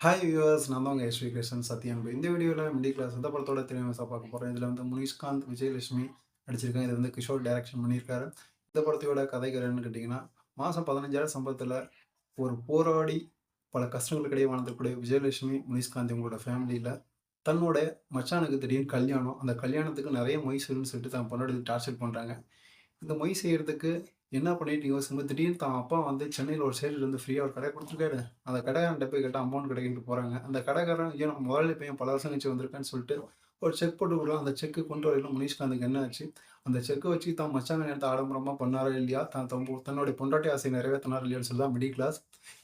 Hi viewers, நான் தான் உங்கள் எஸ்வி கிருஷ்ணன் சத்யன்பு. இந்த வீடியோவில் மிடில் கிளாஸ் இந்த படத்தோட திரையரங்கை பார்க்க போகிறோம். இதில் வந்து முனிஷ்காந்த், விஜயலட்சுமி நடிச்சிருக்காங்க. இது வந்து கிஷோர் டைரக்ஷன் பண்ணியிருக்காரு. இந்த படத்தோட கதைகள் என்னன்னு கேட்டிங்கன்னா, மாதம் 15,000 சம்பளத்தில் ஒரு போராடி பல கஷ்டங்களுக்கு இடையே வாழ்ந்துக்கூடிய விஜயலட்சுமி, முனிஷ்காந்த் இவங்களோட ஃபேமிலியில் தன்னோட மச்சானுக்கு திடீர்னு கல்யாணம். அந்த கல்யாணத்துக்கு நிறைய மொய் சொல்லணும்னு சொல்லிட்டு தான் பொண்ணோட டார்ச்சர் பண்ணுறாங்க. இந்த மொய் செய்யறதுக்கு என்ன பண்ணிட்டு யோசிக்கும்போது, திடீர்னு தான் அப்பா வந்து சென்னையில ஒரு சைடுல இருந்து ஃப்ரீயா ஒரு கடை குடுத்துருக்காரு. அந்த கடைக்காரன்ட்ட போய் கேட்டா அமௌண்ட் கிடைக்குன்ட்டு போறாங்க. அந்த கடைக்காரன் ஏன் நம்ம முதலாளி பையன் பல வருஷம் கழிச்சு வந்திருக்கான்னு சொல்லிட்டு ஒரு செக் போட்டு குடுக்குறான். அந்த செக் கொண்டு வரையில முனிஷ்காந்துக்கு என்ன ஆச்சு? அந்த செக்க வச்சு தான் மச்சான் கல்யாணத்த ஆடம்பரமா பண்ணாரா இல்லையா? தன்னுடைய பொண்டாட்டி ஆசைய நிறைவேத்தினாரா இல்லையான்னு சொல்லி தான் மிடில் கிளாஸ்.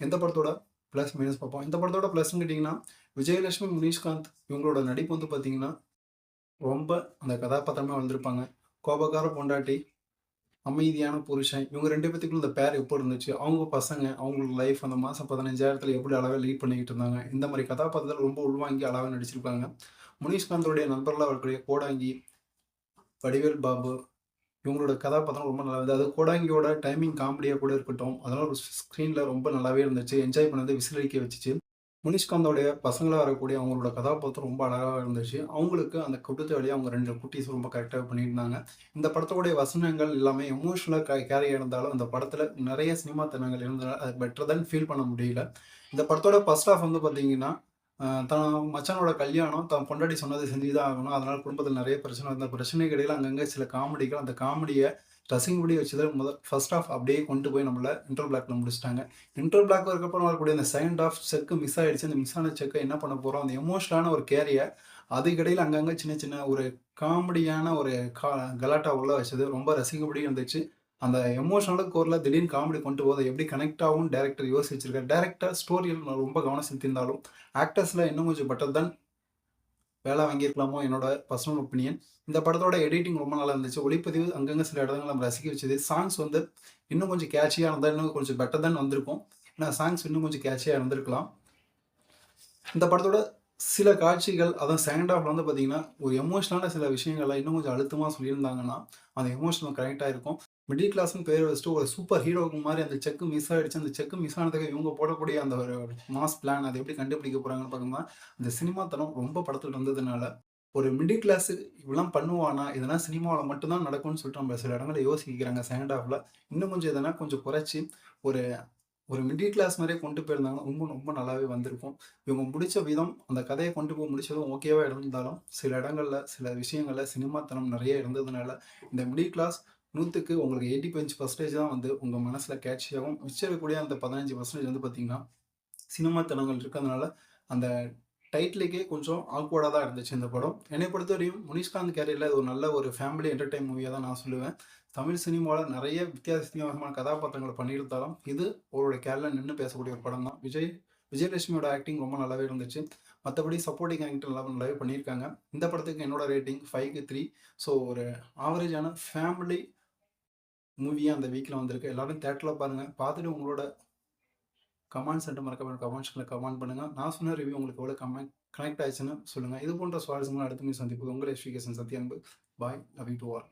எந்த படத்தோட பிளஸ், மைனஸ் பார்ப்போம். இந்த படத்தோட பிளஸ்ன்னு கேட்டீங்கன்னா, விஜயலட்சுமி, முனிஷ்காந்த் இவங்களோட நடிப்பு வந்து பார்த்தீங்கன்னா, ரொம்ப அந்த கதாபாத்திரமா வந்திருப்பாங்க. கோபக்கார பொண்டாட்டி, அமைதியான புருஷன். இவங்க 2 பேத்துக்குள்ள இந்த பேர் எப்போ இருந்துச்சு? அவங்க பசங்க, அவங்களுக்கு லைஃப் அந்த மாசம் 15,000த்துல எப்படி அழகா லீட் பண்ணிக்கிட்டு இருந்தாங்க. இந்த மாரி கதாபாத்திரத்துல ரொம்ப உள்வாங்கி அழகா நடிச்சிருப்பாங்க. முனிஷ்காந்தோடைய நண்பர்களா வரக்கூடிய கோடாங்கி, வடிவேல் பாபு இவங்களோட கதாபாத்திரம் ரொம்ப நல்லா இருந்தது. அது கோடாங்கியோட டைமிங் காமெடியா கூட இருக்கட்டும், அதெல்லாம் ஒரு ஸ்க்ரீன்ல ரொம்ப நல்லாவே இருந்துச்சு. என்ஜாய் பண்ணது விசிலடிக்க வச்சுச்சு. முனிஷ்காந்தோடைய பசங்களா வரக்கூடிய அவங்களோட கதாபாத்திரம் ரொம்ப அழகா இருந்துச்சு. அவங்களுக்கு அந்த குடுத்த வேலைய அவங்க 2 குட்டீஸ் ரொம்ப கரெக்ட்டா பண்ணியிருந்தாங்க. இந்த படத்தோடைய வசனங்கள் எல்லாமே எமோஷனலா கேரி இருந்தாலும், இந்த படத்துல நெறைய சினிமா தருணங்கள் இருந்ததால, அது பெட்டர் தேன் ஃபீல் பண்ண முடியல. இந்த படத்தோட ஃபர்ஸ்ட் ஹாஃப் வந்து பார்த்தீங்கன்னா, தான் மச்சானோட கல்யாணம், தான் பொண்டாட்டி சொன்னத செஞ்சு தான் ஆகணும். அதனால குடும்பத்தில நெறைய பிரச்சனை. அந்த பிரச்சனைக்கு இடையில அங்கங்க சில காமெடிகள், அந்த காமெடிய ரசிக்கும்படி வச்சத ஃபர்ஸ்ட் ஹாஃப் அப்படியே கொண்டு போய் நம்மள இன்டர் பிளாக்ல முடிச்சுட்டாங்க. இன்டர் பிளாக் அதுக்கப்புறம் வரக்கூடிய அந்த செகண்ட் ஹாஃப் செக் மிஸ் ஆயிடுச்சு. அந்த மிஸ் ஆன செக்க என்ன பண்ண போறோம்? அந்த எமோஷனலான ஒரு கேரிய அதுக்கிடையில அங்கங்க சின்ன சின்ன ஒரு காமெடியான ஒரு கலாட்டா உள்ள வச்சது ரொம்ப ரசிக்கும்படி இருந்துச்சு. அந்த எமோஷனல் கோர்ல திடீர்னு காமெடி கொண்டு போக எப்படி கனெக்ட் ஆகும்னு டைரக்டர் யோசிச்சிருக்காரு. டைரக்டர் ஸ்டோரியில ரொம்ப கவனம் செலுத்தியிருந்தாலும், ஆக்டர்ஸ்ல இன்னும் கொஞ்சம் பெட்டர் தென் வேலை வாங்கியிருக்கலாமோ என்னோட பர்சனல் ஒப்பீனியன். இந்த படத்தோட எடிட்டிங் ரொம்ப நல்லா இருந்துச்சு. ஒளிப்பதிவு அங்கங்க சில இடங்கள்ல நம்ம ரசிக்க வச்சது. சாங்ஸ் வந்து இன்னும் கொஞ்சம் கேட்சியா இருந்தா இன்னும் கொஞ்சம் பெட்டர் தென் வந்திருக்கும். ஏன்னா சாங்ஸ் இன்னும் கொஞ்சம் கேட்சியா இருந்திருக்கலாம். இந்த படத்தோட சில காட்சிகள் அதான் செகண்ட் ஹாஃப்ல வந்து பார்த்தீங்கன்னா, ஒரு எமோஷனலான சில விஷயங்கள இன்னும் கொஞ்சம் அழுத்தமா சொல்லியிருந்தாங்கன்னா, அந்த எமோஷனல் கனெக்ட் ஆயிருக்கும். மிடில் கிளாஸ்ன்னு பேர் வச்சுட்டு ஒரு சூப்பர் ஹீரோவுக்கு மாரி அந்த செக் மிஸ் ஆயிடுச்சு. அந்த செக் மிஸ் ஆனதுக்கு இவங்க போடக்கூடிய அந்த ஒரு மாஸ் பிளான் அத எப்படி கண்டுபிடிக்க போறாங்கன்னு பார்க்கும்போது, இந்த சினிமா தனம் ரொம்ப படத்துல இருந்ததுனால, ஒரு மிடில் கிளாஸ் இப்படிலாம் பண்ணுவானா? இதெல்லாம் சினிமாவுல மட்டும் தான் நடக்கும்னு சொல்லிட்டு நம்ம சில இடங்கள்ல யோசிக்கிறாங்க செகண்ட் ஹாஃப்ல. இன்னும் கொஞ்சம் இதெல்லாம் கொஞ்சம் குறைச்சு ஒரு ஒரு மிடில் கிளாஸ் மாரியே கொண்டு போயிருந்தாங்கன்னா, ரொம்ப ரொம்ப நல்லாவே வந்திருக்கும். இவங்க முடிச்ச விதம், அந்த கதைய கொண்டு போய் முடிச்சதும் ஓகேவா இருந்திருந்தாலும், சில இடங்கள்ல, சில விஷயங்கள்ல சினிமாத்தனம் நெறைய இருந்ததுனால, இந்த மிடில் கிளாஸ் 100க்கு உங்களுக்கு 85% தான் வந்து உங்க மனசுல கேட்சியாகும். மிச்சம் இருக்கக்கூடிய அந்த 15% வந்து பார்த்தீங்கன்னா, சினிமாத்தனங்கள் இருக்கிறதுனால, அந்த டைட்டிலுக்கே கொஞ்சம் ஆக்வர்டா தான் இருந்துச்சு இந்த படம். என்னைய பொறுத்தவரையும் முனிஷ்காந்த் கேரியர்ல இது ஒரு நல்ல ஒரு ஃபேமிலி என்டர்டெயின் மூவியா தான் நான் சொல்லுவேன். தமிழ் சினிமால நெறைய வித்தியாசமான கதாபாத்திரங்கள பண்ணியிருந்தாலும், இது அவருடைய கேரியர்ல நின்னு பேசக்கூடிய ஒரு படம் தான். விஜயலட்சுமியோட ஆக்டிங் ரொம்ப நல்லாவே இருந்துச்சு. மத்தபடி சப்போர்ட்டிங் கேரக்டர் நல்லாவே பண்ணியிருக்காங்க. இந்த படத்துக்கு என்னோட ரேட்டிங் 5க்கு 3. ஸோ ஒரு ஆவரேஜான ஃபேமிலி மூவியா அந்த வீக்ல வந்திருக்கு. எல்லாரும் தியேட்டர்ல பாருங்க. பார்த்துட்டு உங்களோட கமெண்ட்ஸ் சென்ட் மறக்காம கமெண்ட் செக்ஷன்ல கமெண்ட் பண்ணுங்க. நான் சொன்ன ரிவ்யூ உங்களுக்கு எவ்வளோ கனெக்ட் ஆயிடுச்சுன்னு சொல்லுங்க. இது போன்ற சுவாரஸ்யமான அடுத்த மீது சந்திப்பது உங்கள் எஜுகேஷன் சத்யன்பு. Bye. Love you to all.